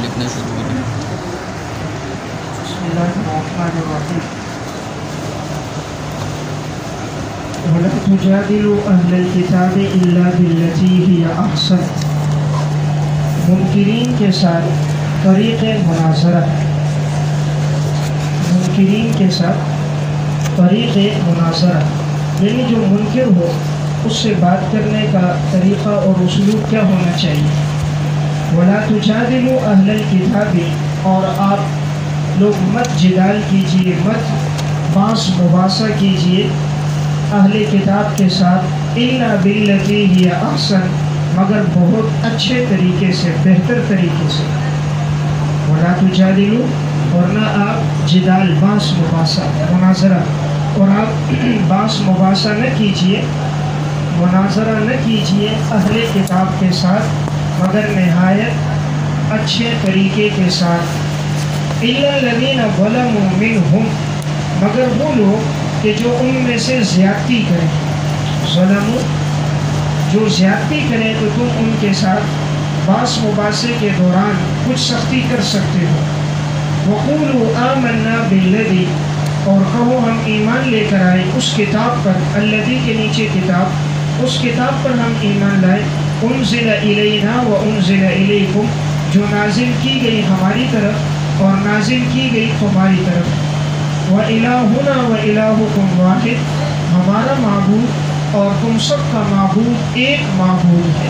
لکھنا شروع کریں۔ بسم اللہ الرحمن الرحیم۔ وَلَا تُجَادِلُوا أَهْلَ الْكِتَابِ إِلَّا بِالَّتِي هِيَ أَحْسَنُ۔ منکرین کے ساتھ طریق مناظرہ، منکرین کے ساتھ طریق مناظرہ، یعنی جو منکر ہو اس سے بات کرنے کا طریقہ اور اسلوب کیا ہونا چاہیے۔ وَلَا تُجَادِلُوا أَهْلَ الْكِتَابِ، اور آپ لوگ مت جدال کیجئے، مت باس مباحثہ کیجئے اہل کتاب کے ساتھ، إِلَّا بِالَّتِي هِيَ أَحْسَنُ، مگر بہت اچھے طریقے سے، بہتر طریقے سے۔ وَلَا تُجَادِلُوا، ورنہ آپ جدال، باس مباحثہ، مناظرہ، اور آپ باس مباحثہ نہ کیجئے، مناظرہ نہ کیجئے اہل کتاب کے ساتھ مگر نہایت اچھے طریقے کے ساتھ۔ إِلَّا الَّذِينَ ظَلَمُوا مِنْهُمْ، مگر وہ لوگ کہ جو ان میں سے زیادتی کریں، ظلموا جو زیادتی کریں، تو تم ان کے ساتھ باس مباحثے کے دوران کچھ سختی کر سکتے ہو۔ وَقُولُوا آمَنَّا بِالَّذِي، اور کہو ہم ایمان لے کر آئے اس کتاب پر، الذی کے نیچے کتاب، اس کتاب پر ہم ایمان لائے، انزل الینا وانزل الیکم، جو نازل کی گئی ہماری طرف اور نازل کی گئی تمہاری طرف۔ وَإِلَٰهُنَا وَإِلَٰهُكُمْ وَاحِدٌ، ہمارا معبود اور تم سب کا معبود ایک معبود ہے۔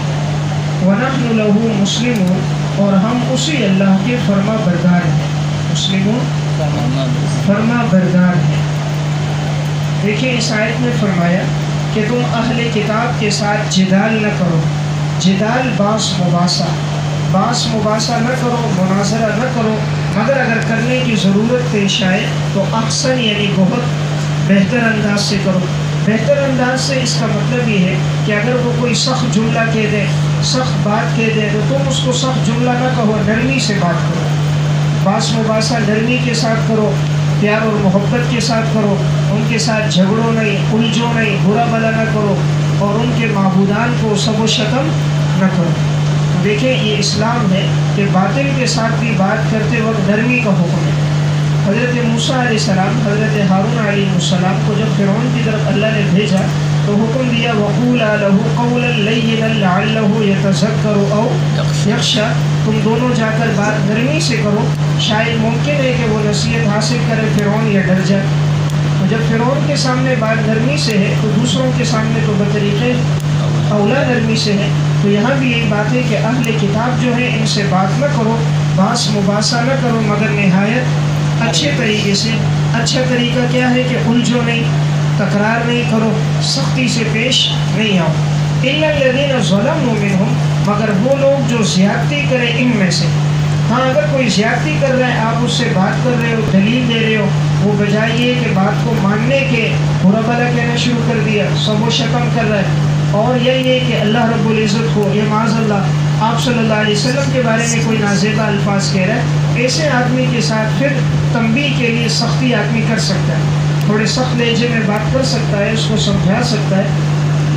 وَنَحْنُ لَهُ مُسْلِمُونَ، اور ہم اسی اللہ کے فرما بردار ہیں۔ مسلمون فرما بردار ہیں۔ دیکھیں اس آیت میں فرمایا کہ تم اہل کتاب کے ساتھ جدال نہ کرو، جدال باس مباحثہ، باس مباحثہ نہ کرو، مناظرہ نہ کرو، مگر اگر کرنے کی ضرورت پیش آئے تو احسن یعنی بہت بہتر انداز سے کرو۔ بہتر انداز سے اس کا مطلب یہ ہے کہ اگر وہ کوئی سخت جملہ کہہ دے، سخت بات کہہ دے، تو تم اس کو سخت جملہ نہ کہو، نرمی سے بات کرو۔ باس مباحثہ نرمی کے ساتھ کرو، پیار اور محبت کے ساتھ کرو، ان کے ساتھ جھگڑو نہیں، الجھو نہیں، برا بھلا نہ کرو، اور ان کے معبودان کو سب و شتم نہ کرو۔ تو دیکھیں یہ اسلام ہے کہ باطل کے ساتھ بھی بات کرتے وقت نرمی کا حکم ہے۔ حضرت موسیٰ علیہ السلام، حضرت ہارون علیہ السلام کو جب فرعون کی طرف اللہ نے بھیجا تو حکم دیا وَقُولَا لَهُ قَوْلًا لَيِّنًا لَعَلَّهُ يَتَذَكَّرُ أَوْ يَخْشَىٰ، تم دونوں جا کر بات نرمی سے کرو، شاید ممکن ہے کہ وہ نصیحت حاصل کرے فرعون یا ڈر جائے۔ تو جب فرعون کے سامنے بات نرمی سے ہے تو دوسروں کے سامنے تو بطریقے اولا نرمی سے ہے۔ تو یہاں بھی ایک بات ہے کہ اہل کتاب جو ہے ان سے بات نہ کرو، باس مباحثہ نہ کرو، مگر نہایت اچھے طریقے سے۔ اچھا طریقہ کیا ہے کہ الجھو نہیں، تکرار نہیں کرو، سختی سے پیش نہیں آؤ۔ إِلَّا الَّذِينَ ظَلَمُوا مِنْهُمْ، مگر وہ لوگ جو زیادتی کریں ان میں سے۔ ہاں اگر کوئی زیادتی کر رہا ہے، آپ اس سے بات کر رہے ہو، دلیل دے رہے ہو، وہ بجائے یہ کہ بات کو ماننے کے برا بھلا کہنا شروع کر دیا، سب و شتم کر رہا ہے، اور یہی ہے کہ اللہ رب العزت کو یا معاذ اللہ آپ صلی اللہ علیہ وسلم کے بارے میں کوئی نازیبہ الفاظ کہہ رہا ہے، ایسے آدمی کے ساتھ پھر تنبیہ کے لیے سختی آدمی کر سکتا ہے، تھوڑے سخت لہجے میں بات کر سکتا ہے، اس کو سمجھا سکتا ہے،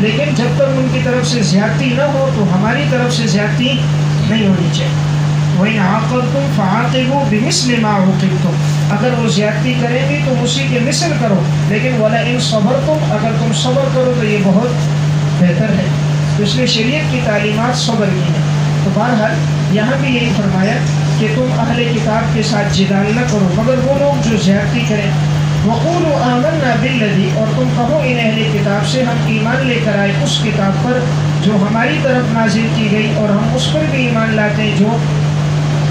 لیکن جب تک ان کی طرف سے زیادتی نہ ہو تو ہماری طرف سے زیادتی نہیں ہونی چاہیے۔ وَإِنْ عَاقَبْتُمْ فَعَاقِبُوا بِمِثْلِ مَا عُوقِبْتُمْ، اگر وہ زیادتی کریں گی تو اسی کے مثل کرو، لیکن وَلَئِنْ صَبَرْتُمْ، اگر تم صبر کرو تو یہ بہت بہتر ہے۔ تو اس لیے شریعت کی تعلیمات صبر کی ہیں۔ تو بہرحال یہاں بھی یہی فرمایا کہ تم اہل کتاب کے ساتھ جدال نہ کرو مگر وہ لوگ جو زیادتی کریں۔ وَقُولُوا آمَنَّا بِالَّذِي، اور تم کہو ان اہل کتاب سے ہم ایمان لے کر آئے اس کتاب پر جو ہماری طرف نازل کی گئی، اور ہم اس پر بھی ایمان لاتے ہیں جو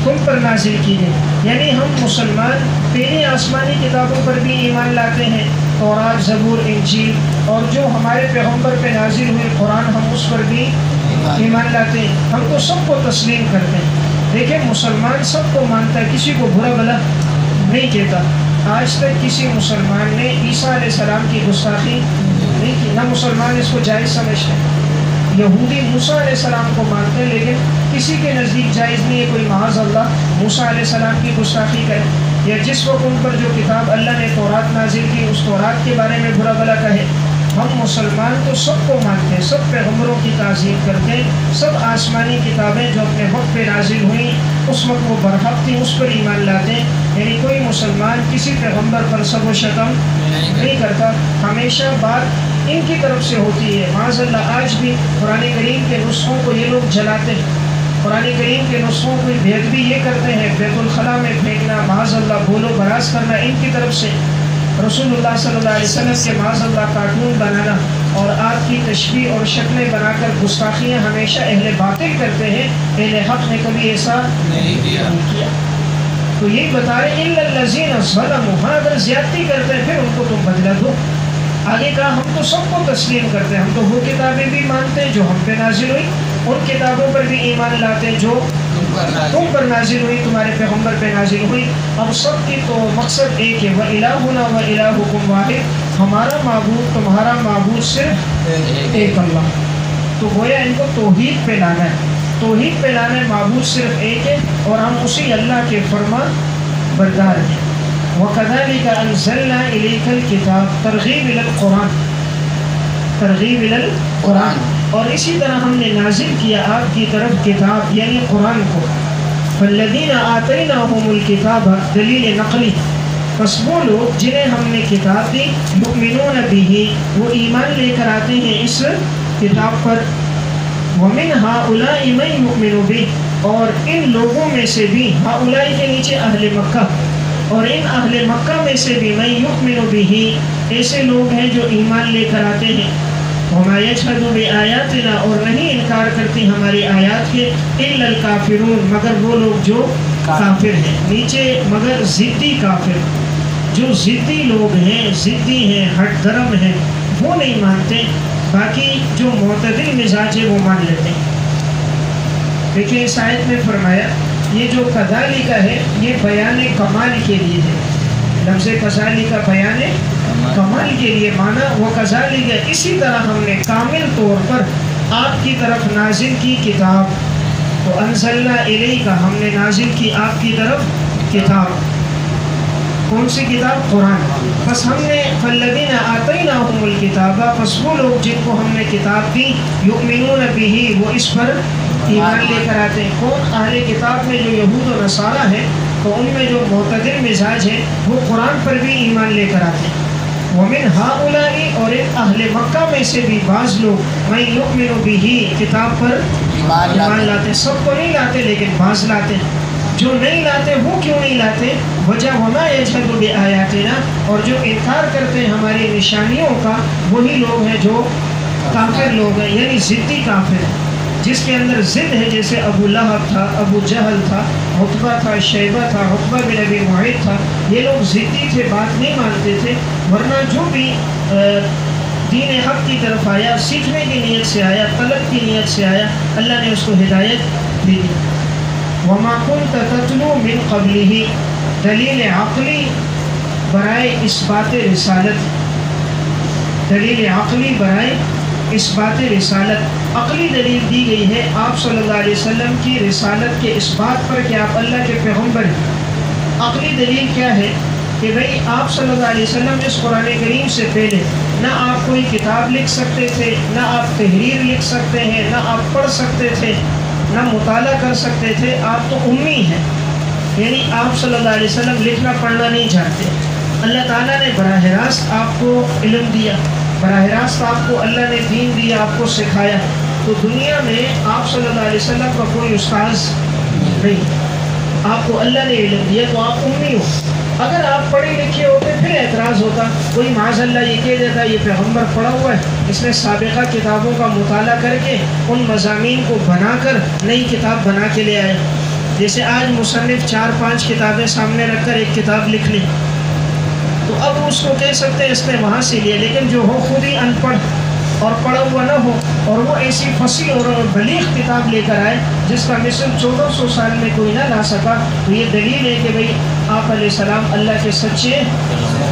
تم پر نازل کی گئی، یعنی ہم مسلمان تیری آسمانی کتابوں پر بھی ایمان لاتے ہیں، تورات، زبور، انجیل، اور جو ہمارے پیغمبر پہ نازل ہوئے قرآن ہم اس پر بھی ایمان لاتے ہیں، ہم تو سب کو تسلیم کرتے ہیں۔ دیکھیں مسلمان سب کو مانتا ہے، کسی کو برا بھلا نہیں کہتا۔ آج تک کسی مسلمان نے عیسیٰ علیہ السلام کی گستاخی نہیں کی، نہ مسلمان اس کو جائز سمجھتے ہیں۔ یہودی موسیٰ علیہ السلام کو مانتے ہیں لیکن کسی کے نزدیک جائز نہیں ہے کوئی معاذ اللہ موسیٰ علیہ السلام کی گستاخی کرے، یا جس وقت ان پر جو کتاب اللہ نے تورات نازل کی اس تورات کے بارے میں برا بھلا کہے۔ ہم مسلمان تو سب کو مانتے ہیں، سب پیغمبروں کی تعظیم کرتے ہیں، سب آسمانی کتابیں جو اپنے وقت پہ نازل ہوئیں اس وقت وہ برحق تھی، اس پر ایمان لاتے ہیں. یعنی کوئی مسلمان کسی پیغمبر پر سب و شتم نہیں کرتا، ہمیشہ بات ان کی طرف سے ہوتی ہے. معاذ اللہ آج بھی قرآن کریم کے نسخوں کو یہ لوگ جلاتے ہیں، قرآن کریم کے نسخوں کو بے ادبی یہ کرتے ہیں، بیت الخلاء میں پھینکنا، معاذ اللہ بولو براز کرنا ان کی طرف سے. رسول اللہ صلی اللہ علیہ وسلم کے معاذ اللہ کارٹون بنانا اور آپ کی تشبیہ اور شکلیں بنا کر گستاخیاں ہمیشہ اہل باطل کرتے ہیں، اہل حق نے کبھی ایسا نہیں کیا. تو یہی بتا رہے الا الذین ظلموا، ہاں اگر زیادتی کرتے ہیں پھر ان کو تم بدلہ دو. آگے کہا ہم تو سب کو تسلیم کرتے ہیں، ہم تو وہ کتابیں بھی مانتے ہیں جو ہم پہ نازل ہوئی، ان کتابوں پر بھی ایمان لاتے ہیں جو تم پر نازل ہوئی، تمہارے پیغمبر پہ نازل ہوئی. اب سب کی تو مقصد ایک ہے، وَإِلَٰهُنَا وَإِلَٰهُكُمْ وَاحِدٌ، ہمارا معبود تمہارا معبود صرف ایک اللہ. تو گویا ان کو توحید پہ لانا ہے، توحید پہ لانا ہے، معبود صرف ایک ہے اور ہم اسی اللہ کے فرمان بردار ہیں. وَكَذَلِكَ أَنزَلْنَا إِلَيْكَ الْكِتَابَ، ترغیب إِلَى القرآن، ترغیب إِلَى القرآن. اور اسی طرح ہم نے نازل کیا آپ کی طرف کتاب یعنی قرآن کو. فَالَّذِينَ آتَيْنَاهُمُ الْكِتَابَ، دلیل نقلی، پس وہ لوگ جنہیں ہم نے کتاب دی، یؤمنون بِهِ، وہ ایمان لے کر آتے ہیں اس کتاب پر. وَمِنْ هَؤُلَاءِ مَن يُؤْمِنُ بِهِ، اور ان لوگوں میں سے بھی، ہؤلاء کے نیچے اہل مکہ، اور ان اہل مکہ میں سے بھی من یؤمن بہ، ایسے لوگ ہیں جو ایمان لے کر آتے ہیں. وما یجحد بآیاتنا، اور نہیں انکار کرتی ہماری آیات کے، الا الکافرون، مگر وہ لوگ جو کافر ہیں. نیچے مگر ضدی کافر، جو ضدی لوگ ہیں، ضدی ہیں، ہٹ درم ہیں، وہ نہیں مانتے. باقی جو معتدل مزاج ہے وہ مان لیتے ہیں. دیکھیں اس آیت میں فرمایا یہ جو کذالک ہے یہ بیان کمال کے لیے ہے. لفظ کذالک بیان کمال کے لیے مانا، وہ کذالک اسی طرح ہم نے کامل طور پر آپ کی طرف نازل کی کتاب. تو انزلنا الیک، ہم نے نازل کی آپ کی طرف کتاب. کون سی کتاب؟ قرآن. بس ہم نے فالذین آتیناہم الکتاب، بس وہ لوگ جن کو ہم نے کتاب دی، یؤمنون بہ، وہ اس پر ایمان لے کر آتے ہیں. کون؟ اہل کتاب میں جو یہود و نصارہ ہیں، تو ان میں جو معتدل مزاج ہے وہ قرآن پر بھی ایمان لے کر آتے ہیں. ومن ہؤلاء، اور ایک اہل مکہ میں سے بھی بعض لوگ، من یؤمن بہ، کتاب پر ایمان لاتے ہیں. سب کو نہیں لاتے لیکن بعض لاتے ہیں. جو نہیں لاتے وہ کیوں نہیں لاتے؟ وجہ وما یجحد بآیاتنا، اور جو انکار کرتے ہیں ہماری نشانیوں کا وہی لوگ ہیں جو کافر لوگ ہیں، یعنی ضدی کافر ہیں، جس کے اندر ضد ہے. جیسے ابو لہب تھا، ابو جہل تھا، عتبہ تھا، شیبہ تھا، عقبہ بن ابی معیط تھا. یہ لوگ ضدی تھے، بات نہیں مانتے تھے. ورنہ جو بھی دین حق کی طرف آیا، سیکھنے کی نیت سے آیا، طلب کی نیت سے آیا، اللہ نے اس کو ہدایت دی. وما كنت تتلو من قبلہ، دلیل عقلی برائے اثبات رسالت، دلیل عقلی برائے اثبات رسالت. عقلی دلیل دی گئی ہے آپ صلی اللہ علیہ وسلم کی رسالت کے اثبات پر کہ آپ اللہ کے پیغمبر ہیں. عقلی دلیل کیا ہے؟ کہ بھئی آپ صلی اللہ علیہ وسلم اس قرآن کریم سے پہلے نہ آپ کوئی کتاب لکھ سکتے تھے، نہ آپ تحریر لکھ سکتے ہیں، نہ آپ پڑھ سکتے تھے، نہ مطالعہ کر سکتے تھے. آپ تو امی ہیں، یعنی آپ صلی اللہ علیہ وسلم لکھنا پڑھنا نہیں جانتے. اللہ تعالیٰ نے براہ راست آپ کو علم دیا، براہ راست آپ کو اللہ نے دین دیا، آپ کو سکھایا. تو دنیا میں آپ صلی اللہ علیہ وسلم کا کوئی استاذ نہیں، آپ کو اللہ نے علم دیا تو آپ امی ہو. اگر آپ پڑھے لکھے ہوتے پھر اعتراض ہوتا، کوئی معاذ اللہ یہ کہہ دیتا یہ پیغمبر پڑھا ہوا ہے، اس نے سابقہ کتابوں کا مطالعہ کر کے ان مضامین کو بنا کر نئی کتاب بنا کے لے آیا. جیسے آج مصنف 4-5 کتابیں سامنے رکھ کر ایک کتاب لکھ لی تو اب اس کو کہہ سکتے ہیں اس نے وہاں سے لیا. لیکن جو ہو خود ہی ان پڑھ اور پڑھا ہوا نہ ہو اور وہ ایسی فصیح اور بلیغ کتاب لے کر آئے جس کا مثل 1400 سال میں کوئی نہ لا سکا، تو یہ دلیل ہے کہ بھئی آپ علیہ السلام اللہ کے سچے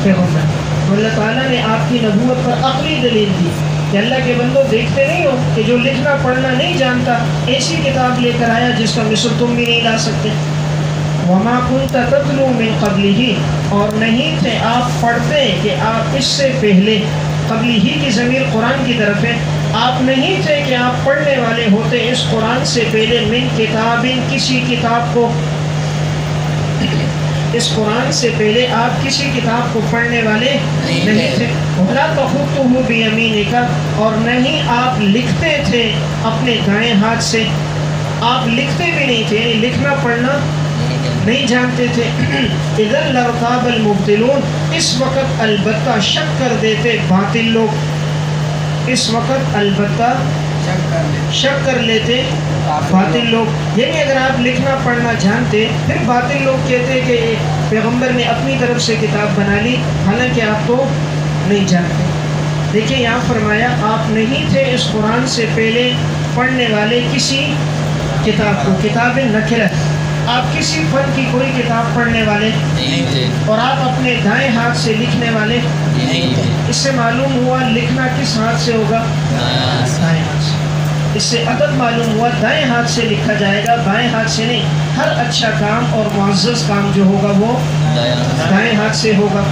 پیغمبر. تو اللہ تعالیٰ نے آپ کی نبوت پر عقلی دلیل دی کہ اللہ کے بندوں دیکھتے نہیں ہو کہ جو لکھنا پڑھنا نہیں جانتا ایسی کتاب لے کر آیا جس کا مثل تم بھی نہیں لا سکتے. وما كنت تتلو من قبلہ، اور نہیں تھے آپ پڑھتے کہ آپ اس سے پہلے، قبلہ کی ضمیر قرآن کی طرف ہے، آپ نہیں تھے کہ آپ پڑھنے والے ہوتے اس قرآن سے پہلے من کتاب، کسی کتاب کو، اس قرآن سے پہلے آپ کسی کتاب کو پڑھنے والے نہیں تھے. وَلَا تَخُطُّهُ بِيَمِينِكَ، اور نہیں آپ لکھتے تھے اپنے دائیں ہاتھ سے. آپ لکھتے بھی نہیں تھے، یعنی لکھنا پڑھنا نہیں جانتے تھے. اِذًا لَارْتَابَ الْمُبْطِلُونَ، اس وقت البتہ شک کر دیتے باطل لوگ. اس وقت البتہ شک کر لیتے باطل لوگ. یعنی اگر آپ لکھنا پڑھنا جانتے، پھر باطل لوگ کہتے کہ پیغمبر نے اپنی طرف سے کتاب بنا لی، حالانکہ آپ تو نہیں جانتے. دیکھیں یہاں فرمایا آپ نہیں تھے اس قرآن سے پہلے پڑھنے والے کسی کتاب کو. کتاب نکرہ، آپ کسی فن کی کوئی کتاب پڑھنے والے نہیں تھے، اور آپ اپنے دائیں ہاتھ سے لکھنے والے نہیں تھے. اس سے معلوم ہوا لکھنا کس ہاتھ سے ہوگا؟ دائیں ہاتھ سے. اس سے عدد معلوم ہوا دائیں ہاتھ سے لکھا جائے گا، بائیں ہاتھ سے نہیں. ہر اچھا کام اور معزز کام جو ہوگا وہ دائیں ہاتھ سے ہوگا.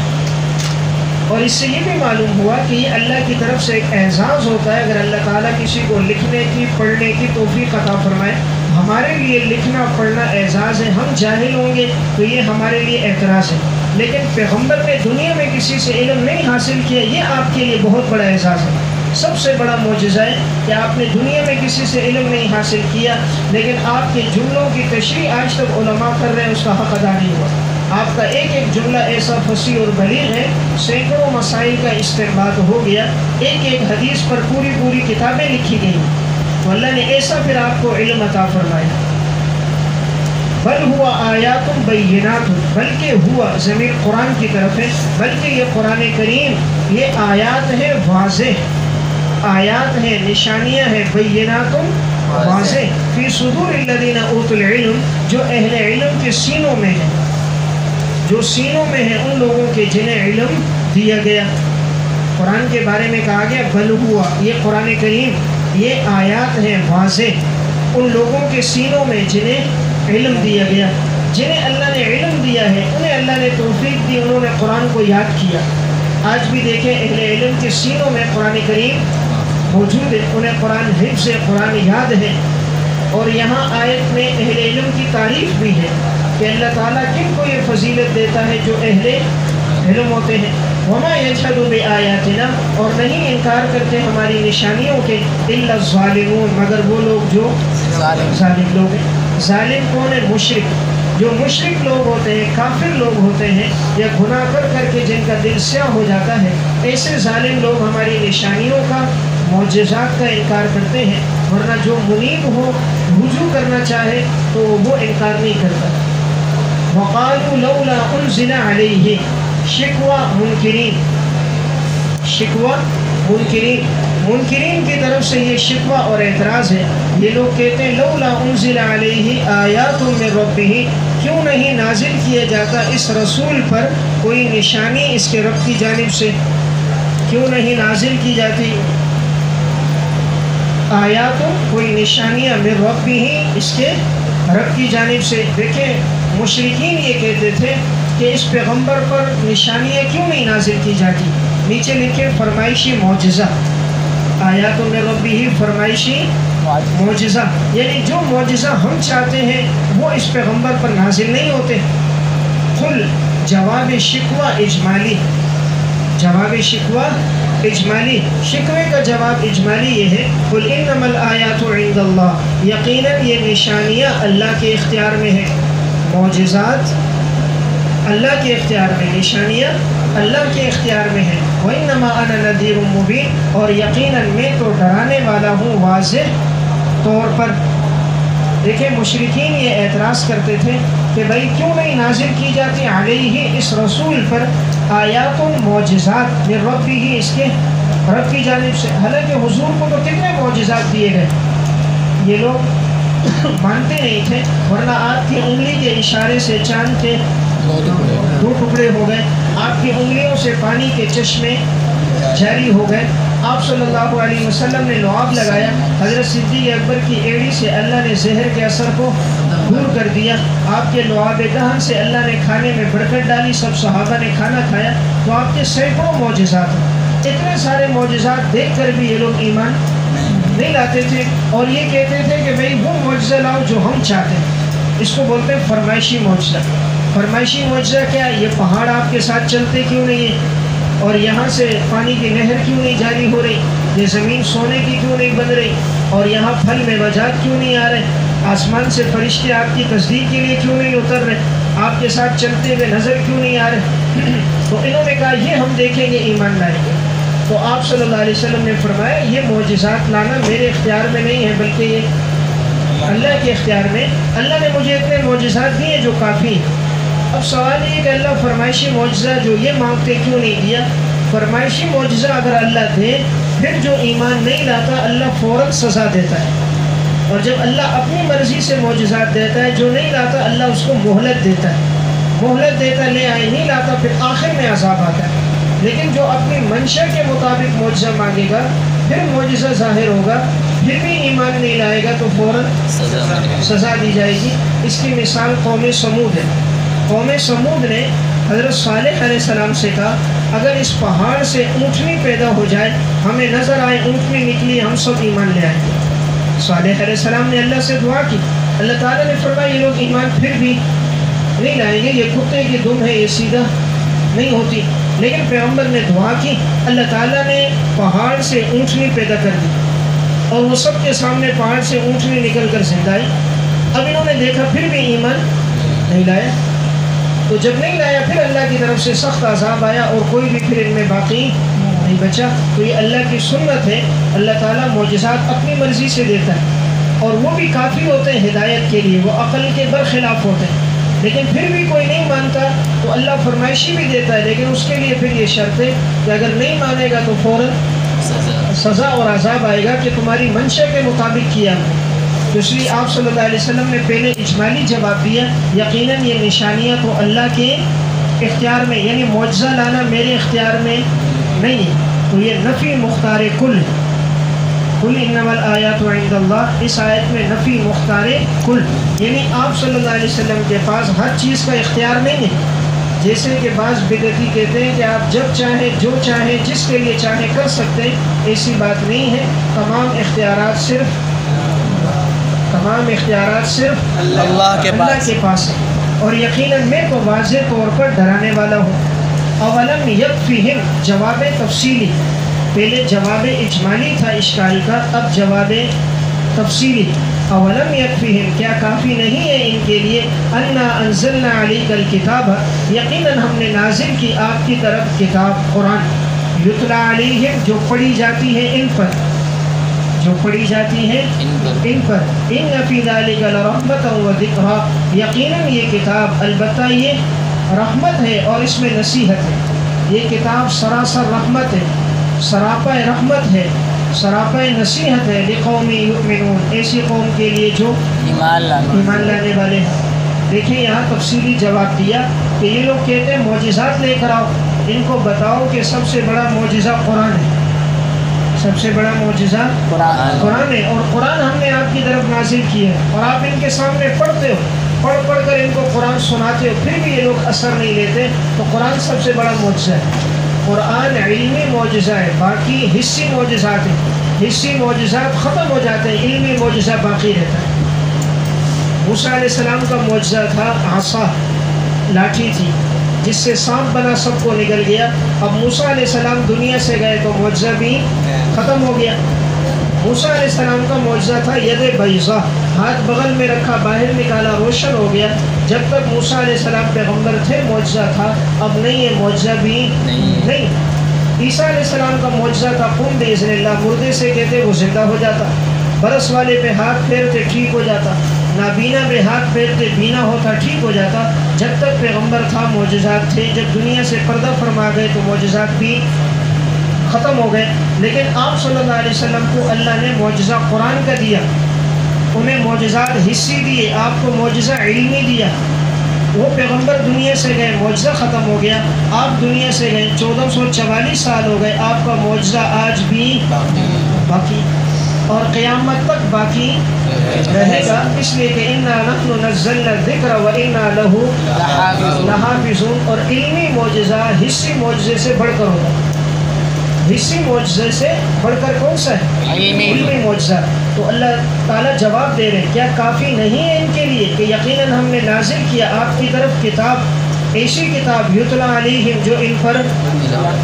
اور اس سے یہ بھی معلوم ہوا کہ یہ اللہ کی طرف سے ایک اعزاز ہوتا ہے. اگر اللہ تعالیٰ کسی کو لکھنے کی پڑھنے کی توفیق عطا فرمائے، ہمارے لیے لکھنا پڑھنا اعزاز ہے. ہم جاہل ہوں گے تو یہ ہمارے لیے اعتراض ہے، لیکن پیغمبر نے دنیا میں کسی سے علم نہیں حاصل کیا، یہ آپ کے لیے بہت بڑا اعزاز ہے. سب سے بڑا معجزہ ہے کہ آپ نے دنیا میں کسی سے علم نہیں حاصل کیا، لیکن آپ کے جملوں کی تشریح آج تک علماء کر رہے ہیں، اس کا حق ادا نہیں ہوا. آپ کا ایک ایک جملہ ایسا فصیح اور بلیغ ہے، سینکڑوں مسائل کا استنباط ہو گیا، ایک ایک حدیث پر پوری پوری کتابیں لکھی گئی. تو اللہ نے ایسا پھر آپ کو علم عطا فرمایا. بل ہوا آیات بینات، بلکہ ہوا ضمیر قرآن کی طرف ہے، بلکہ یہ قرآن کریم یہ آیات ہے واضح، آیات ہیں، نشانیاں ہیں، بینات واضح، فی صدور الذین اوتوا العلم، جو اہل علم کے سینوں میں ہیں، جو سینوں میں ہیں ان لوگوں کے جنہیں علم دیا گیا. قرآن کے بارے میں کہا گیا بل ہوا، یہ قرآن کریم یہ آیات ہیں واضح ان لوگوں کے سینوں میں جنہیں علم دیا گیا. جنہیں اللہ نے علم دیا ہے انہیں اللہ نے توفیق دی، انہوں نے قرآن کو یاد کیا. آج بھی دیکھیں اہل علم کے سینوں میں قرآن کریم موجود ہے، انہیں قرآن حفظ ہے، قرآن یاد ہے. اور یہاں آیت میں اہل علم کی تعریف بھی ہے کہ اللہ تعالیٰ کن کو یہ فضیلت دیتا ہے جو اہل علم ہوتے ہیں. وما یجحد بآیاتنا، اور نہیں انکار کرتے ہماری نشانیوں کے، الا الظالمون، مگر وہ لوگ جو ظالم لوگ ہیں. ظالم کون ہے؟ مشرک. جو مشرک لوگ ہوتے ہیں، کافر لوگ ہوتے ہیں، یا گناہ کر کر کے جن کا دل سیاہ ہو جاتا ہے، ایسے ظالم لوگ ہماری نشانیوں کا، معجزات کا انکار کرتے ہیں. ورنہ جو منیب ہو، رجوع کرنا چاہے تو وہ انکار نہیں کرتا. وقالوا لولا انزل علیہ، شکوہ منکرین، شکوہ منکرین، منکرین کی طرف سے یہ شکوہ اور اعتراض ہے. یہ لوگ کہتے ہیں لولا انزل علیہ آیات من ربہ، کیوں نہیں نازل کیا جاتا اس رسول پر کوئی نشانی اس کے رب کی جانب سے، کیوں نہیں نازل کی جاتی آیات، کوئی نشانیاں من ربہ، اس کے رب کی جانب سے. دیکھیں مشرکین یہ کہتے تھے کہ اس پیغمبر پر نشانیاں کیوں نہیں نازل کی جاتی. نیچے لکھے فرمائشی معجزہ، آیات من ربہ فرمائشی معجزہ، یعنی جو معجزہ ہم چاہتے ہیں وہ اس پیغمبر پر نازل نہیں ہوتے. قل، جواب شکوہ اجمالی، جواب شکوہ اجمالی، شکوے کا جواب اجمالی یہ ہے قل انما الآیات عند اللہ، یقیناً یہ نشانیاں اللہ کے اختیار میں ہیں. معجزات اللہ کے اختیار میں، نشانیاں اللہ کے اختیار میں ہیں. وَإِنَّمَا أَنَا نَذِيرٌ مُبِينٌ، اور یقیناً میں تو ڈرانے والا ہوں واضح طور پر. دیکھیں مشرکین یہ اعتراض کرتے تھے کہ بھائی کیوں نہیں نازل کی جاتی علیہ اس رسول پر آیات و معجزات من ربہ، اس کے رب کی جانب سے. حالانکہ حضور کو تو کتنے معجزات دیے گئے، یہ لوگ مانتے نہیں تھے. ورنہ آپ کی انگلی کے اشارے سے چاند کے دو ٹکڑے ہو گئے، آپ کی انگلیوں سے پانی کے چشمے جاری ہو گئے. آپ صلی اللہ علیہ وسلم نے لعاب لگایا، حضرت صدیق اکبر کی ایڑی سے اللہ نے زہر کے اثر کو دور کر دیا. آپ کے لعاب دہن سے اللہ نے کھانے میں برکت ڈالی، سب صحابہ نے کھانا کھایا. تو آپ کے سینکڑوں معجزات ہیں. اتنے سارے معجزات دیکھ کر بھی یہ لوگ ایمان نہیں لاتے تھے، اور یہ کہتے تھے کہ بھئی وہ معجزہ لاؤ جو ہم چاہتے ہیں۔ اس کو بولتے ہیں فرمائشی معجزہ۔ فرمائشی معجزہ کیا؟ یہ پہاڑ آپ کے ساتھ چلتے کیوں نہیں ہیں، اور یہاں سے پانی کی نہر کیوں نہیں جاری ہو رہی، یہ زمین سونے کی کیوں نہیں بن رہی، اور یہاں پھل میوجات کیوں نہیں آ رہے، آسمان سے فرشتے آپ کی تصدیق کے لیے کیوں نہیں اتر رہے، آپ کے ساتھ چلتے ہوئے نظر کیوں نہیں آ رہے۔ تو انہوں نے کہا یہ ہم دیکھیں گے، ایمان لائیں گے۔ تو آپ صلی اللہ علیہ وسلم نے فرمایا یہ معجزات لانا میرے اختیار میں نہیں ہے، بلکہ یہ اللہ کے اختیار میں۔ اللہ نے مجھے اتنے معجزات دیے جو کافی ہیں۔ اب سوال یہ کہ اللہ فرمائشی معجزہ جو یہ مانگتے کیوں نہیں دیا؟ فرمائشی معجزہ اگر اللہ دے، پھر جو ایمان نہیں لاتا اللہ فوراً سزا دیتا ہے، اور جب اللہ اپنی مرضی سے معجزات دیتا ہے، جو نہیں لاتا اللہ اس کو مہلت دیتا ہے، مہلت دیتا ہے، لے آئے، نہیں لاتا پھر آخر میں عذاب آتا ہے۔ لیکن جو اپنی منشا کے مطابق معجزہ مانگے گا، پھر معجزہ ظاہر ہوگا، پھر بھی ایمان نہیں لائے گا تو فوراً سزا دی جائے گی۔ اس کی مثال قوم سمود ہے۔ قوم سمود نے حضرت صالح علیہ السلام سے کہا اگر اس پہاڑ سے اونٹنی پیدا ہو جائے، ہمیں نظر آئے اونٹنی نکلی، ہم سب ایمان لے آئیں گے۔ صالح علیہ السلام نے اللہ سے دعا کی، اللہ تعالیٰ نے فرمایا یہ لوگ ایمان پھر بھی نہیں لائیں گے، یہ کتے کی دم ہے، یہ سیدھا نہیں ہوتی۔ لیکن پیغمبر نے دعا کی، اللہ تعالیٰ نے پہاڑ سے اونٹنی پیدا کر دی، اور وہ سب کے سامنے پہاڑ سے اونٹنی نکل کر زندہ آئی۔ اب انہوں نے دیکھا پھر بھی ایمان نہیں لایا، تو جب نہیں لایا پھر اللہ کی طرف سے سخت عذاب آیا، اور کوئی بھی پھر ان میں باقی نہیں بچا۔ تو یہ اللہ کی سنت ہے، اللہ تعالیٰ معجزات اپنی مرضی سے دیتا ہے، اور وہ بھی کافی ہوتے ہیں ہدایت کے لیے، وہ عقل کے برخلاف ہوتے ہیں۔ لیکن پھر بھی کوئی نہیں مانتا تو اللہ فرمائشی بھی دیتا ہے، لیکن اس کے لیے پھر یہ شرط ہے کہ اگر نہیں مانے گا تو فوراً سزا اور عذاب آئے گا کہ تمہاری منشا کے مطابق کیا ہے۔ تو اس لیے آپ صلی اللہ علیہ وسلم نے پہلے اجمالی جواب دیا، یقیناً یہ نشانیاں تو اللہ کے اختیار میں، یعنی معجزہ لانا میرے اختیار میں نہیں ہے، تو یہ نفی مختار کل ہے۔ قل انما الآیات عند اللہ، اس آیت میں نفی مختار کل، یعنی آپ صلی اللہ علیہ وسلم کے پاس ہر چیز کا اختیار نہیں ہے۔ جیسے کہ بعض بدعتی کہتے ہیں کہ آپ جب چاہیں جو چاہیں جس کے لیے چاہیں کر سکتے ہیں، ایسی بات نہیں ہے۔ تمام اختیارات صرف اللہ کے پاس ہے، اور یقیناً میں تو واضح طور پر ڈرانے والا ہوں۔ اولم یکفیہم، جواب تفصیلی، پہلے جواب اجمالی تھا اشکال کا، اب جواب تفصیلی۔ اولم یکفیہم، کیا کافی نہیں ہے ان کے لیے، انا انزلنا علیک الکتاب، یقیناً ہم نے نازل کی آپ کی طرف کتاب قرآن، یتلا علیہم، جو پڑھی جاتی ہے ان پر، جو پڑھی جاتی ہے ان پر، ان فی ذلک لرحمۃ و ذکریٰ، یقیناً یہ کتاب البتہ یہ رحمت ہے اور اس میں نصیحت ہے۔ یہ کتاب سراسر رحمت ہے، سراپا رحمت ہے، سراپا نصیحت ہے، لقوم یؤمنون، ایسی قوم کے لیے جو ایمان لانے والے ہیں۔ دیکھیں یہاں تفصیلی جواب دیا کہ یہ لوگ کہتے ہیں معجزات لے کر آؤ، ان کو بتاؤ کہ سب سے بڑا معجزہ قرآن ہے، سب سے بڑا معجزہ قرآن ہے، اور قرآن ہم نے آپ کی طرف نازل کی ہے، اور آپ ان کے سامنے پڑھتے ہو، پڑھ کر ان کو قرآن سناتے ہو، پھر بھی یہ لوگ اثر نہیں لیتے، تو قرآن سب سے بڑا معجزہ ہے۔ قرآن علمی معجزہ ہے، باقی حصی معجزات ہیں، حصی معجزات ختم ہو جاتے ہیں، علمی معجزہ باقی رہتا ہے۔ موسیٰ علیہ السلام کا معجزہ تھا عصا، لاٹھی تھی جس سے سانپ بنا سب کو نگل گیا۔ اب موسیٰ علیہ السلام دنیا سے گئے تو معجزہ بھی ختم ہو گیا۔ موسیٰ علیہ السلام کا معجزہ تھا ید بیضاء، ہاتھ بغل میں رکھا، باہر نکالا، روشن ہو گیا۔ جب تک موسیٰ علیہ السلام پیغمبر تھے معجزہ تھا، اب نہیں ہے، معجزہ بھی نہیں۔ عیسیٰ علیہ السلام کا معجزہ تھا قم بإذن اللہ، مردے سے کہتے وہ زندہ ہو جاتا، برس والے پہ ہاتھ پھیرتے ٹھیک ہو جاتا، نابینا پہ ہاتھ پھیرتے بینا ہوتا ٹھیک ہو جاتا۔ جب تک پیغمبر تھا معجزات تھے، جب دنیا سے پردہ فرما گئے تو معجزات بھی ختم ہو گئے۔ لیکن آپ صلی اللہ علیہ وسلم کو اللہ نے معجزہ قرآن کا دیا، انہیں معجزات حصی دیے، آپ کو معجزہ علمی دیا۔ وہ پیغمبر دنیا سے گئے، معجزہ ختم ہو گیا، آپ دنیا سے گئے، 1444 سال ہو گئے، آپ کا معجزہ آج بھی باقی اور قیامت تک باقی رہے گا، اس لیے کہ اِنَّا نَحْنُ نَزَّلْنَا الذِّكْرَ وَإِنَّا لَهُ لَحَافِظُونَ، اور علمی معجزہ حصی معجزے سے بڑھ کر ہوگا۔ حصی معجزے سے بڑھ کر کون سا ہے؟ علمی معجزہ۔ تو اللہ تعالیٰ جواب دے رہے ہیں، کیا کافی نہیں ہے ان کے لیے کہ یقیناً ہم نے نازل کیا آپ کی طرف کتاب، ایسی کتاب یتلا علیہم جو ان پر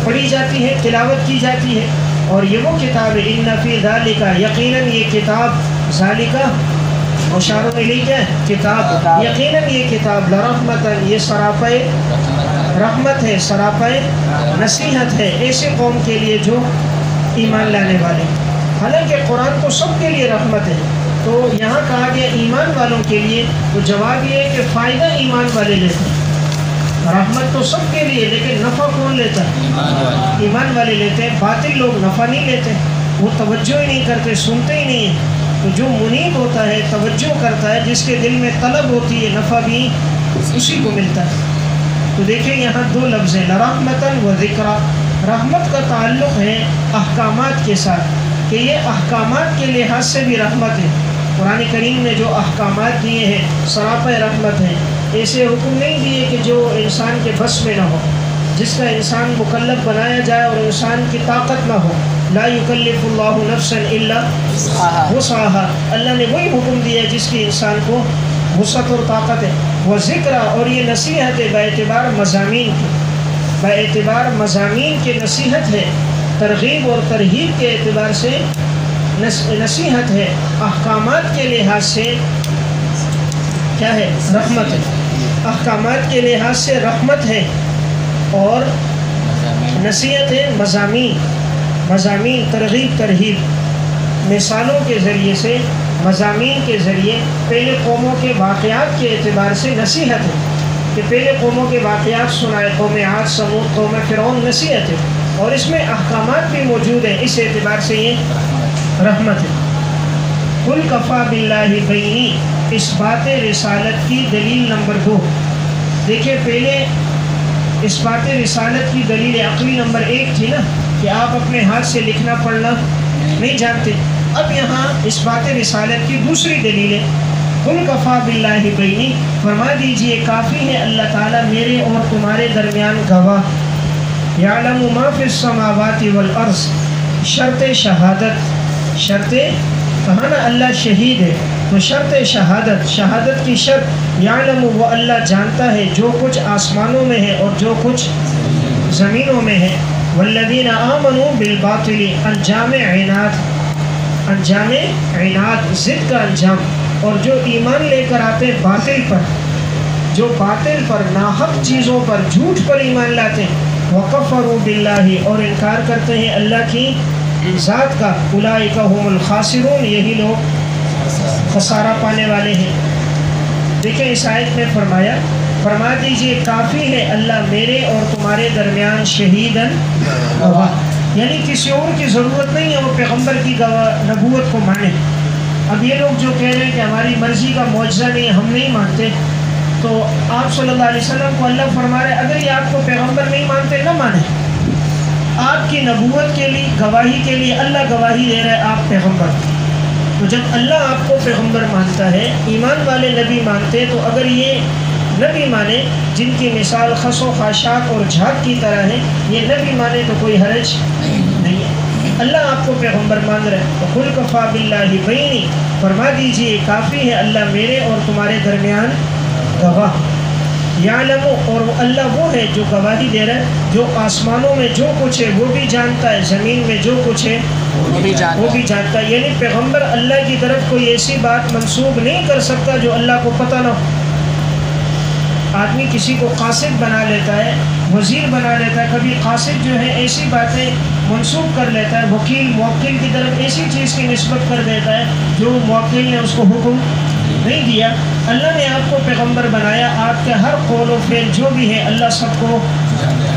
پڑھی جاتی ہے، تلاوت کی جاتی ہے، اور یہ وہ کتاب ہے ان فی ذالک، یقیناً یہ کتاب، ذالکہ مشار الیہ کیا ہے؟ کتاب، یقیناً یہ کتاب لرحمتاً، یہ سراپے رحمت ہے، سراپے نصیحت ہے ایسے قوم کے لیے جو ایمان لانے والے۔ حالانکہ قرآن تو سب کے لیے رحمت ہے، تو یہاں کہا گیا ایمان والوں کے لیے، تو جواب یہ ہے کہ فائدہ ایمان والے لیتے ہیں۔ رحمت تو سب کے لیے، لیکن نفع کون لیتا ہے؟ ایمان والے لیتے ہیں۔ باطل لوگ نفع نہیں لیتے، وہ توجہ ہی نہیں کرتے، سنتے ہی نہیں ہیں۔ تو جو منیب ہوتا ہے، توجہ کرتا ہے، جس کے دل میں طلب ہوتی ہے، نفع بھی اسی کو ملتا ہے۔ تو دیکھیں یہاں دو لفظ ہیں، لرحمتاً و ذکریٰ۔ رحمت کا تعلق ہے احکامات کے ساتھ، کہ یہ احکامات کے لحاظ سے بھی رحمت ہے۔ قرآن کریم نے جو احکامات دیے ہیں سراپے رحمت ہیں۔ ایسے حکم نہیں دیے کہ جو انسان کے بس میں نہ ہو، جس کا انسان مکلف بنایا جائے اور انسان کی طاقت نہ ہو۔ لا یکلف اللہ نفسا الا وسعها، اللہ نے وہی حکم دیا جس کی انسان کو وسعت اور طاقت ہے۔ وہ ذکر، اور یہ نصیحت ہے باعتبار مضامین کی، باعتبار مضامین کے نصیحت ہے، ترغیب اور ترہیب کے اعتبار سے نصیحت ہے، احکامات کے لحاظ سے کیا ہے؟ رحمت ہے، احکامات کے لحاظ سے رحمت ہے، اور نصیحت ہے مضامین، مضامین ترغیب ترہیب، مثالوں کے ذریعے سے، مضامین کے ذریعے پہلے قوموں کے واقعات کے اعتبار سے نصیحت ہے، کہ پہلے قوموں کے واقعات سنائے، قوم عاد، ثمود، قوم فرعون، نصیحت ہے، اور اس میں احکامات بھی موجود ہیں، اس اعتبار سے یہ رحمت ہے۔ قل کفی باللہ بینی، اس بات رسالت کی دلیل نمبر 2۔ دیکھیں پہلے اس بات رسالت کی دلیل عقلی نمبر 1 تھی نا، کہ آپ اپنے ہاتھ سے لکھنا پڑھنا نہیں جانتے۔ اب یہاں اس بات رسالت کی دوسری دلیل ہے، قل کفی باللہ بینی، فرما دیجئے کافی ہے اللہ تعالیٰ میرے اور تمہارے درمیان گواہ، یعلم ما فی السماوات والارض، شرط شہادت، شرط کہا نا اللہ شہید ہے، تو شرط شہادت، شہادت کی شرط، یعلم وہ اللہ جانتا ہے جو کچھ آسمانوں میں ہے اور جو کچھ زمینوں میں ہے، والذین آمنوا بالباطل، انجام عناد، انجام عناد ضد کا انجام، اور جو ایمان لے کر آتے باطل پر، جو باطل پر، ناحق چیزوں پر، جھوٹ پر ایمان لاتے ہیں، وکفروا باللہ، اور انکار کرتے ہیں اللہ کی ذات کا، اولئک هم الخاسرون، یہی لوگ خسارہ پانے والے ہیں۔ دیکھیں اس آیت میں فرمایا، فرما دیجئے کافی ہے اللہ میرے اور تمہارے درمیان شہیداً گواہ، یعنی کسی اور کی ضرورت نہیں ہے وہ پیغمبر کی گواہ نبوت کو مانے۔ اب یہ لوگ جو کہہ رہے ہیں کہ ہماری مرضی کا معجزہ نہیں ہے، ہم نہیں مانتے، تو آپ صلی اللہ علیہ وسلم کو اللہ فرما رہے اگر یہ آپ کو پیغمبر نہیں مانتے نہ مانیں، آپ کی نبوت کے لیے، گواہی کے لیے اللہ گواہی دے رہا ہے آپ پیغمبر۔ تو جب اللہ آپ کو پیغمبر مانتا ہے، ایمان والے نبی مانتے، تو اگر یہ نبی مانے جن کی مثال خس و خاشاک اور جھاگ کی طرح ہے، یہ نبی مانے تو کوئی حرج نہیں ہے۔ اللہ آپ کو پیغمبر مان رہا ہے، تو قل کفی باللہ بینی، فرما دیجئے کافی ہے اللہ میرے اور تمہارے درمیان گواہ، یعلم، اور اللہ وہ ہے جو گواہی دے رہا ہے، جو آسمانوں میں جو کچھ ہے وہ بھی جانتا ہے، زمین میں جو کچھ ہے وہ بھی جانتا ہے۔ یعنی پیغمبر اللہ کی طرف کوئی ایسی بات منسوب نہیں کر سکتا جو اللہ کو پتہ نہ ہو۔ آدمی کسی کو قاصد بنا لیتا ہے، وزیر بنا لیتا ہے، کبھی قاصد جو ہے ایسی باتیں منسوب کر لیتا ہے، وکیل موکل کی طرف ایسی چیز کی نسبت کر دیتا ہے جو موکل نے اس کو حکم نہیں دیا۔ اللہ نے آپ کو پیغمبر بنایا، آپ کے ہر قول و فعل جو بھی ہے اللہ سب کو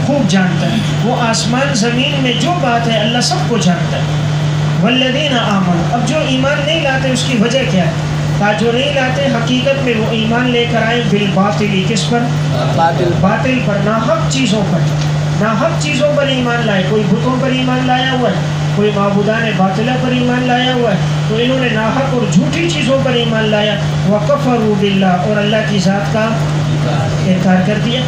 خوب جانتا ہے، وہ آسمان زمین میں جو بات ہے اللہ سب کو جانتا ہے۔ والذین آمنوا، اب جو ایمان نہیں لاتے اس کی وجہ کیا ہے؟ جو نہیں لاتے حقیقت میں وہ ایمان لے کر آئے بالباطل، کس پر؟ باطل پر، ناحق چیزوں پر، ناحق چیزوں پر ایمان لائے۔ کوئی بتوں پر ایمان لایا ہوا ہے، کوئی معبودان باطلہ پر ایمان لایا ہوا ہے، تو انہوں نے ناحق اور جھوٹی چیزوں پر ایمان لایا، وکفروا باللہ، اور اللہ کی ذات کا انکار کر دیا۔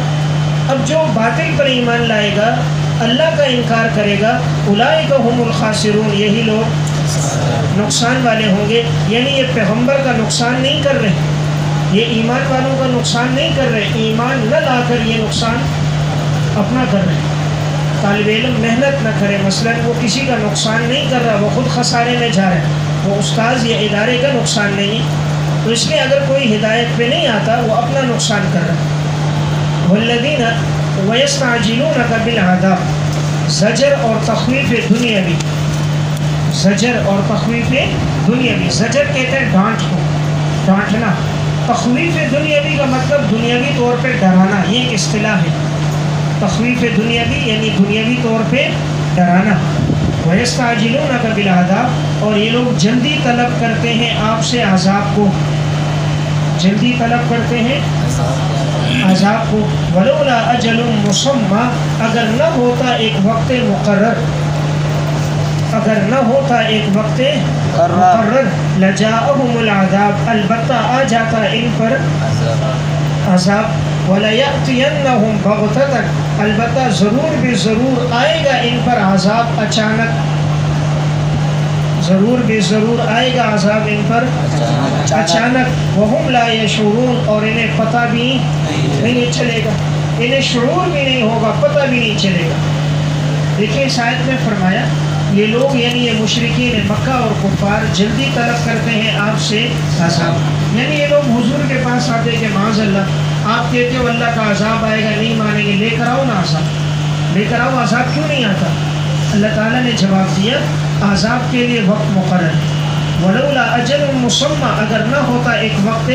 اب جو باطل پر ایمان لائے گا، اللہ کا انکار کرے گا، اولئک هم الخاسرون، یہی لوگ نقصان والے ہوں گے. یعنی یہ پیغمبر کا نقصان نہیں کر رہے، یہ ایمان والوں کا نقصان نہیں کر رہے، ایمان نہ لا کر یہ نقصان اپنا کر رہے ہیں. طالب علم محنت نہ کرے، مثلا وہ کسی کا نقصان نہیں کر رہا، وہ خود خسارے میں جا رہا ہے، وہ استاذ یا ادارے کا نقصان نہیں ہے. تو اس لیے اگر کوئی ہدایت پہ نہیں آتا وہ اپنا نقصان کر رہا ہے. والذین ویستعجلونک بالعذاب، زجر اور تخویف دنیاوی، زجر اور تخویف دنیاوی. زجر کہتے ہیں ڈانٹ کو، ڈانٹنا. تخویف دنیاوی کا مطلب دنیاوی طور پہ ڈرانا، یہ ایک اصطلاح ہے. تخویف دنیاوی یعنی دنیاوی طور پہ ڈرانا. ویستعجلونک بالعذاب، اور یہ لوگ جلدی طلب کرتے ہیں آپ سے عذاب کو، جلدی طلب کرتے ہیں عذاب کو. ولولا اجل مسمى، اگر نہ ہوتا ایک وقت مقرر، اگر نہ ہوتا ایک وقت مقرر، لجاءہم العذاب، البتہ آ جاتا ان پر عذاب. وَلَيَأْتِيَنَّهُمْ بَغْتَةً، البتہ ضرور بھی ضرور آئے گا ان پر عذاب اچانک، ضرور بھی ضرور آئے گا عذاب ان پر اچانک. وَهُمْ لَا يَشْعُرُونَ، اور انہیں پتہ بھی نہیں چلے گا، انہیں شعور بھی نہیں ہوگا، پتہ بھی نہیں چلے گا. دیکھیں اس آیت میں فرمایا یہ لوگ یعنی یہ مشرکین مکہ اور کفار جلدی طلب کرتے ہیں آپ سے عذاب. یعنی یہ لوگ حضور کے پاس آتے کہ معاذ اللہ، آپ کہتے ہو اللہ کا عذاب آئے گا، نہیں مانیں گے، لے کر آؤ نا عذاب، لے کر آؤ عذاب، کیوں نہیں آتا؟ اللہ تعالیٰ نے جواب دیا عذاب کے لیے وقت مقرر ہے. ولولا اجل مسمى، اگر نہ ہوتا ایک وقت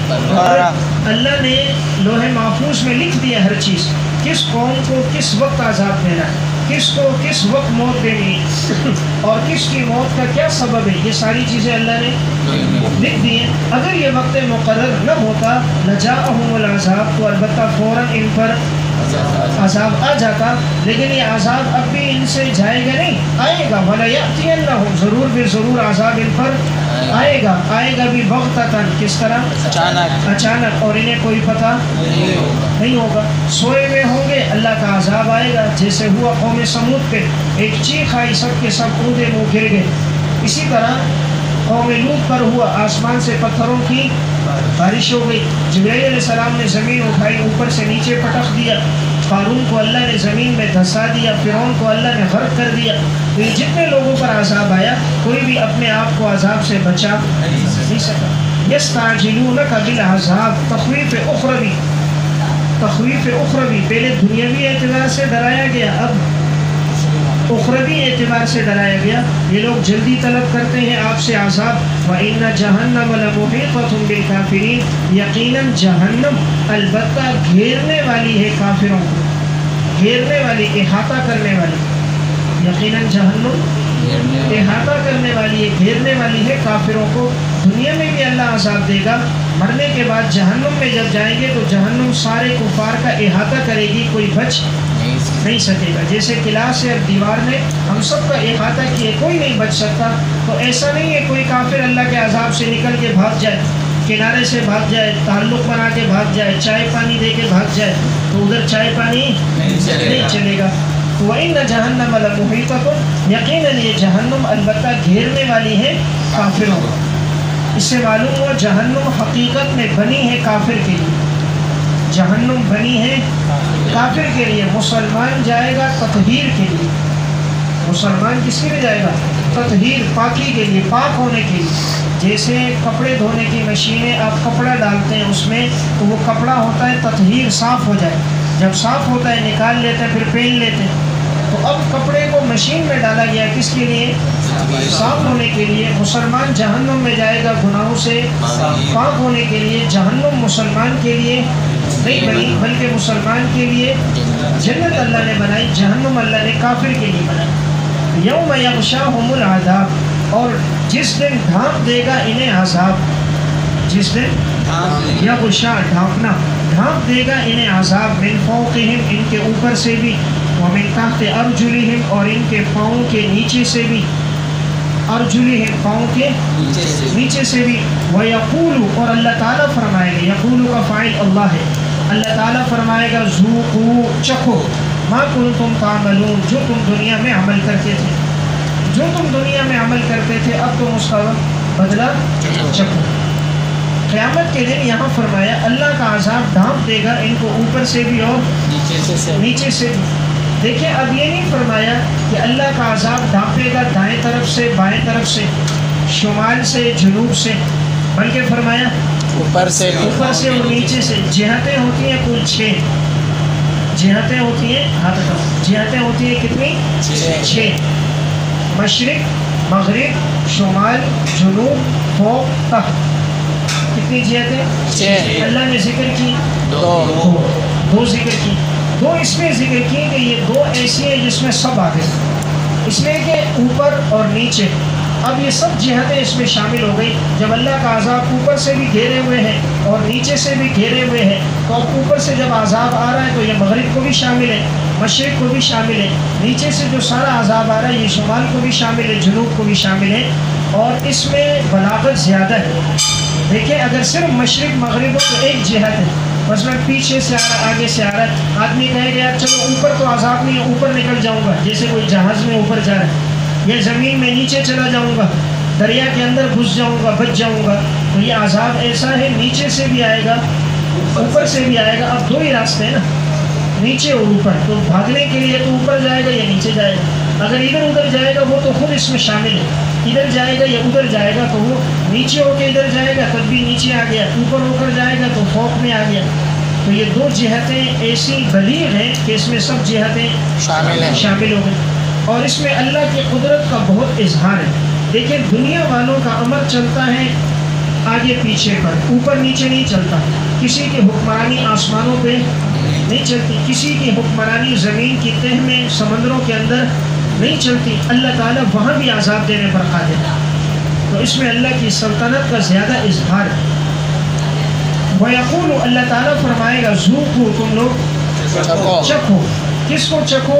مقرر، اللہ نے لوح محفوظ میں لکھ دیا ہر چیز، کس قوم کو کس وقت عذاب دینا ہے، کس کو کس وقت موت دینی ہے، اور کس کی موت کا کیا سبب ہے، یہ ساری چیزیں اللہ نے لکھ دی ہیں. اگر یہ وقت مقرر نہ ہوتا لجاءہم العذاب، تو البتہ فوراً ان پر عذاب آ جاتا. لیکن یہ عذاب اب بھی ان سے جائے گا نہیں، آئے گا. وَلَيَأْتِيَنَّهُمْ، ضرور بھی ضرور عذاب ان پر آئے گا، آئے گا بھی بغتتاً، کس طرح؟ اچانک، اور انہیں کوئی پتہ نہیں ہوگا. سوئے میں ہوں گے، اللہ کا عذاب آئے گا، جیسے ہوا قوم سمود پہ، ایک چیخ آئی، سب کے سب اونڈے منہ گر گئے. اسی طرح قوم لوط پر ہوا، آسمان سے پتھروں کی بارش ہو گئی. جبرائیل علیہ السلام نے زمین اٹھائی، اوپر سے نیچے پٹخ دیا. قارون کو اللہ نے زمین میں دھسا دیا، فرعون کو اللہ نے غرق کر دیا. تو یہ جتنے لوگوں پر عذاب آیا، کوئی بھی اپنے آپ کو عذاب سے بچا نہیں سکا. یستعجلونک بالعذاب، تخویف اخروی، تخویف اخروی. پہلے دنیاوی اعتبار سے ڈرایا گیا، اب اخروی اعتبار سے ڈرایا گیا. یہ لوگ جلدی طلب کرتے ہیں آپ سے عذاب. وَإِنَّ جَهَنَّمَ لَمُحِيطَةٌ بِالْكَافِرِينَ، یقیناً جہنم البتہ گھیرنے والی ہے کافروں کو، گھیرنے والی، احاطہ کرنے والی. یقیناً جہنم احاطہ کرنے والی ہے، گھیرنے والی ہے کافروں کو. دنیا میں بھی اللہ عذاب دے گا، مرنے کے بعد جہنم میں جب جائیں گے تو جہنم سارے کفار کا احاطہ کرے گی، کوئی بچ نہیں سکے گا. جیسے قلعہ سے اب دیوار نے ہم سب کا احاطہ کیے، کوئی نہیں بچ سکتا. تو ایسا نہیں ہے کوئی کافر اللہ کے عذاب سے نکل کے بھاگ جائے، کنارے سے بھاگ جائے، تعلق بنا کے بھاگ جائے، چائے پانی دے کے بھاگ جائے، تو ادھر چائے پانی نہیں چلے گا. وَإِنَّ جَهَنَّمَ لَمُحِيطَةٌ، یقیناً یہ جہنم البتہ گھیرنے والی ہے کافروں کو. اس سے معلوم ہوا جہنم حقیقت میں بنی ہے کافر کے لیے، جہنم بنی ہے کافر کے لیے. مسلمان جائے گا تطہیر کے لیے. مسلمان کس کے لیے جائے گا؟ تطہیر، پاکی کے لیے، پاک ہونے کے لیے. جیسے کپڑے دھونے کی مشینیں، آپ کپڑا ڈالتے ہیں اس میں تو وہ کپڑا ہوتا ہے تطہیر، صاف ہو جائے. جب صاف ہوتا ہے نکال لیتے ہیں، پھر پہن لیتے ہیں. تو اب کپڑے کو مشین میں ڈالا گیا کس کے لیے؟ صاف ہونے کے لیے. مسلمان جہنم میں جائے گا گناہوں سے پاک ہونے کے لیے. جہنم مسلمان کے لیے نہیں بنی، بلکہ مسلمان کے لیے جنت اللہ نے بنائی، جہنم اللہ نے کافر کے لیے بنائی. یوم یغشاہم العذاب، اور جس دن ڈھانپ دے گا انہیں عذاب، جس دن یغشا ڈھانپنا، ڈھانپ دے گا انہیں عذاب. من فوقہم، ان کے اوپر سے بھی، ومن تحت ارجلہم، اور ان کے پاؤں کے نیچے سے بھی، ارجلہم پاؤں کے نیچے سے بھی. ویقول، اور اللہ تعالیٰ فرمائے گا، یقول کا فاعل اللہ ہے، اللہ تعالیٰ فرمائے گا ذوقوا چکھو ما کنتم تعملون جو تم دنیا میں عمل کرتے تھے، جو تم دنیا میں عمل کرتے تھے اب تم اس کا بدلہ چکھو۔ قیامت کے دن یہاں فرمایا اللہ کا عذاب ڈھانپ دے گا ان کو اوپر سے بھی اور نیچے سے بھی۔ دیکھیں اب یہ نہیں فرمایا کہ اللہ کا عذاب ڈھانپے گا دائیں طرف سے بائیں طرف سے شمال سے جنوب سے، بلکہ فرمایا اوپر سے اور نیچے سے۔ جہتیں ہوتی ہیں کل 6 جہتیں ہوتی ہیں، ہاتھ اٹھاؤ، جہتیں ہوتی ہیں کتنی؟ 6، مشرق مغرب شمال جنوب فوق تحت۔ کتنی جہتیں؟ 6۔ اللہ نے ذکر کی دو ذکر کی، دو اس میں ذکر کی کہ یہ 2 ایسی ہیں جس میں سب آ گئے، اس لیے کہ اوپر اور نیچے، اب یہ سب جہتیں اس میں شامل ہو گئی۔ جب اللہ کا عذاب اوپر سے بھی گھیرے ہوئے ہیں اور نیچے سے بھی گھیرے ہوئے ہیں، تو اب اوپر سے جب عذاب آ رہا ہے تو یہ مغرب کو بھی شامل ہے، مشرق کو بھی شامل ہے، نیچے سے جو سارا عذاب آ رہا ہے یہ شمال کو بھی شامل ہے، جنوب کو بھی شامل ہے، اور اس میں بلاغت زیادہ ہے۔ دیکھیں اگر صرف مشرق مغرب ہو تو ایک جہت ہے، مثلا پیچھے سے آ رہا ہے آگے سے آ رہا ہے، آدمی کہے گا یار چلو اوپر تو عذاب نہیں ہے اوپر نکل جاؤں گا، جیسے کوئی جہاز میں اوپر جا رہا ہے، یا زمین میں نیچے چلا جاؤں گا، دریا کے اندر گھس جاؤں گا، بچ جاؤں گا، تو یہ عذاب ایسا ہے نیچے سے بھی آئے گا اوپر سے بھی آئے گا۔ اب 2 ہی راستے ہیں نا، نیچے اور اوپر، تو بھاگنے کے لیے تو اوپر جائے گا یا نیچے جائے گا، اگر ادھر ادھر جائے گا وہ تو خود اس میں شامل ہے، ادھر جائے گا یا ادھر جائے گا تو وہ نیچے ہو کے ادھر جائے گا تب بھی نیچے آ گیا، اوپر ہو کر جائے گا تو فوق میں آ گیا۔ تو یہ 2 جہتیں ایسی بلیغ ہیں کہ اس میں سب جہتیں شامل ہو گئی، اور اس میں اللہ کی قدرت کا بہت اظہار ہے۔ دیکھیں دنیا والوں کا عمل چلتا ہے آگے پیچھے پر، اوپر نیچے نہیں چلتا، کسی کی حکمرانی آسمانوں پہ نہیں چلتی، کسی کی حکمرانی زمین کی تہ میں سمندروں کے اندر نہیں چلتی، اللہ تعالیٰ وہاں بھی عذاب دینے پر قادر ہے۔ تو اس میں اللہ کی سلطنت کا زیادہ اظہار ہے۔ وَيَقُولُ اللہ تعالیٰ فرمائے گا ذوقوا تم لوگ چکھو، کس کو چکھو؟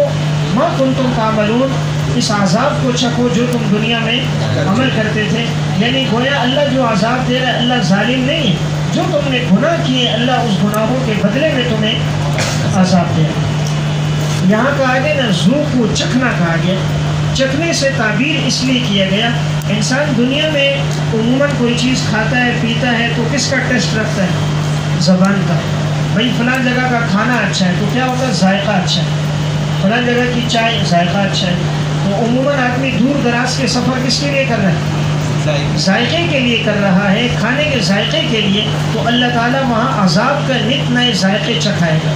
ما کنتم تعملون، اس عذاب کو چکھو جو تم دنیا میں عمل کرتے تھے۔ یعنی گویا اللہ جو عذاب دے رہا ہے اللہ ظالم نہیں ہے، جو تم نے گناہ کیے اللہ اس گناہوں کے بدلے میں تمہیں عذاب دے رہا ہے۔ یہاں کہا گیا نا ذوقوا، چکھنا کہا گیا، چکھنے سے تعبیر اس لیے کیا گیا، انسان دنیا میں عموماً کوئی چیز کھاتا ہے پیتا ہے تو کس کا ٹیسٹ رکھتا ہے؟ زبان کا، بھائی فلاں جگہ کا کھانا اچھا ہے تو کیا ہوتا ہے؟ ذائقہ اچھا ہے، فلاں جگہ کی چائے ذائقہ اچھا ہے، تو عموماً آدمی دور دراز کے سفر کس کے لیے کر رہا ہے؟ ذائقے کے لیے کر رہا ہے، کھانے کے ذائقے کے لیے، تو اللہ تعالیٰ وہاں عذاب کا نت نئے ذائقے چکھائے گا،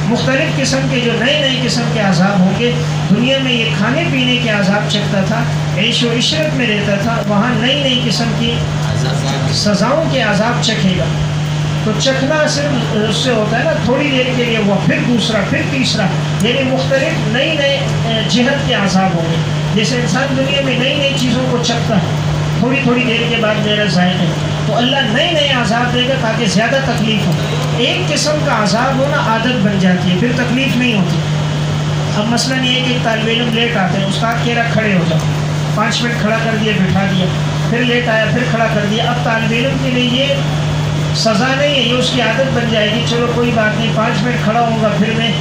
مختلف قسم کے جو نئے قسم کے عذاب ہوں گے۔ دنیا میں یہ کھانے پینے کے عذاب چکھتا تھا، عیش و عشرت میں رہتا تھا، وہاں نئی قسم کی سزاؤں کے عذاب چکھے گا۔ تو چکھنا صرف اس سے ہوتا ہے نا تھوڑی دیر کے لیے، وہ پھر دوسرا پھر تیسرا، یعنی مختلف نئے جہت کے عذاب ہوں گے۔ جیسے انسان دنیا میں نئی چیزوں کو چکھتا ہے، تھوڑی دیر کے بعد میرا ذائقہ ہے، تو اللہ نئے عذاب دے گا تاکہ زیادہ تکلیف ہو۔ ایک قسم کا عذاب ہونا عادت بن جاتی ہے، پھر تکلیف نہیں ہوتی۔ اب مثلاً یہ کہ ایک طالب علم لیٹ آتے ہیں، استاد کہہ رہا کھڑے ہو جاؤ، 5 منٹ کھڑا کر دیا بٹھا دیا، پھر لیٹ آیا پھر کھڑا کر دیا۔ اب طالب علم کے لیے یہ سزا نہیں ہے، یہ اس کی عادت بن جائے گی، چلو کوئی بات نہیں 5 منٹ کھڑا ہوں گا پھر میں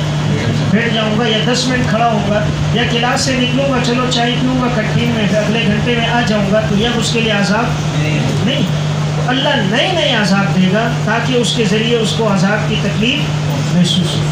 بیٹھ جاؤں گا، یا 10 منٹ کھڑا ہوں گا، یا کلاس سے نکلوں گا چلو چائے پیوں گا کنٹین میں، اگلے گھنٹے میں آ جاؤں گا، تو یہ اس کے لیے عذاب نہیں۔ اللہ نئے عذاب دے گا تاکہ اس کے ذریعے اس کو عذاب کی تکلیف محسوس ہو۔